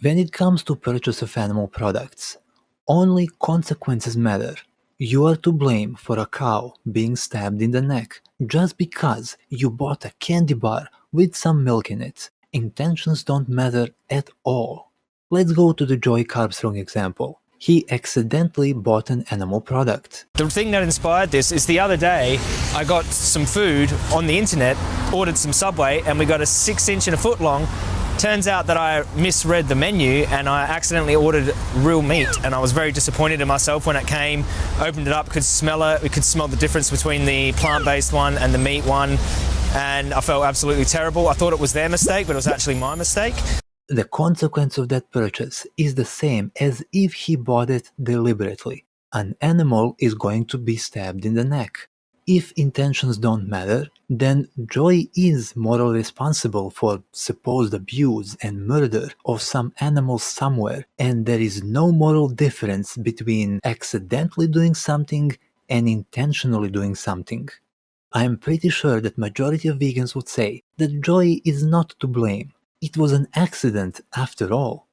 When it comes to purchase of animal products, only consequences matter. You are to blame for a cow being stabbed in the neck just because you bought a candy bar with some milk in it. Intentions don't matter at all. Let's go to the Joey Carbstrong example. He accidentally bought an animal product. The thing that inspired this is the other day I got some food on the internet, ordered some Subway, and we got a 6-inch and a foot long. Turns out that I misread the menu and I accidentally ordered real meat, and I was very disappointed in myself when it came. Opened it up, could smell it. We could smell the difference between the plant-based one and the meat one, and I felt absolutely terrible. I thought it was their mistake, but it was actually my mistake. The consequence of that purchase is the same as if he bought it deliberately. An animal is going to be stabbed in the neck. If intentions don't matter, then Joey is morally responsible for supposed abuse and murder of some animals somewhere, and there is no moral difference between accidentally doing something and intentionally doing something. I am pretty sure that majority of vegans would say that Joey is not to blame. It was an accident after all.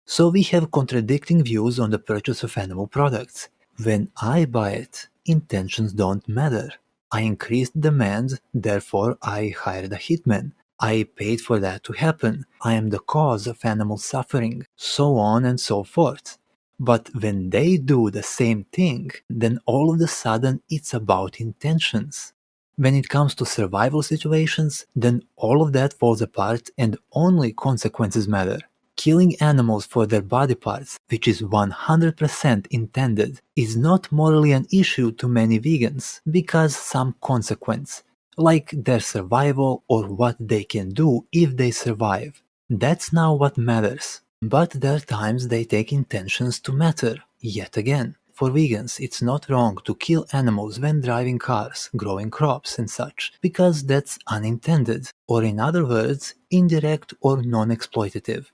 So we have contradicting views on the purchase of animal products. When I buy it, intentions don't matter. I increased demand, therefore I hired a hitman. I paid for that to happen. I am the cause of animal suffering, so on and so forth. But when they do the same thing, then all of a sudden it's about intentions. When it comes to survival situations, then all of that falls apart and only consequences matter. Killing animals for their body parts, which is 100% intended, is not morally an issue to many vegans because some consequence, like their survival or what they can do if they survive. That's now what matters. But there are times they take intentions to matter, yet again. For vegans, it's not wrong to kill animals when driving cars, growing crops and such, because that's unintended, or in other words, indirect or non-exploitative.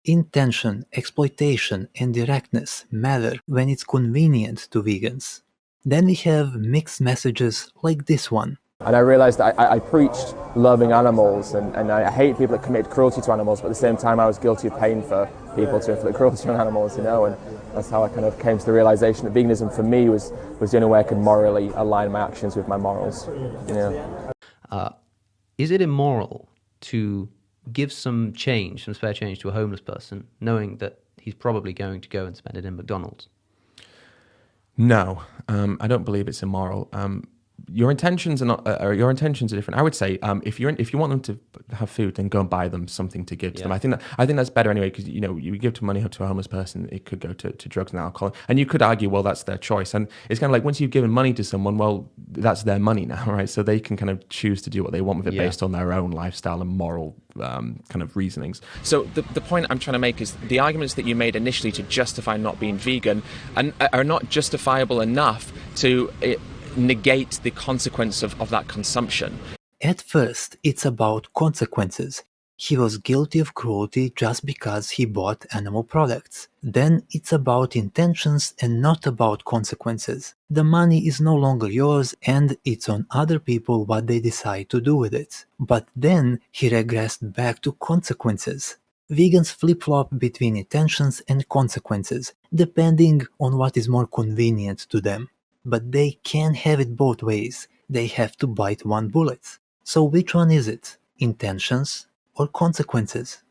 Intention, exploitation, and directness matter when it's convenient to vegans. Then we have mixed messages like this one. And I realised that I preached loving animals and I hate people that commit cruelty to animals, but at the same time I was guilty of paying for people to inflict cruelty on animals, and that's how I kind of came to the realisation that veganism for me was the only way I could morally align my actions with my morals. Is it immoral to give some spare change to a homeless person, knowing that he's probably going to go and spend it in McDonald's? No, I don't believe it's immoral. Your intentions are your intentions are different. I would say if you want them to have food, then go and buy them something to give to them. I think that's better anyway, because you give money to a homeless person, it could go to drugs and alcohol, and you could argue, well, that's their choice, and it's kind of like once you've given money to someone, well, that's their money now, right? So they can kind of choose to do what they want with it based on their own lifestyle and moral kind of reasonings. So the point I'm trying to make is the arguments that you made initially to justify not being vegan are not justifiable enough to negate the consequence of that consumption. At first, it's about consequences. He was guilty of cruelty just because he bought animal products. Then it's about intentions and not about consequences. The money is no longer yours and it's on other people what they decide to do with it. But then he regressed back to consequences. Vegans flip-flop between intentions and consequences, depending on what is more convenient to them. But they can't have it both ways. They have to bite one bullet. So which one is it? Intentions or consequences?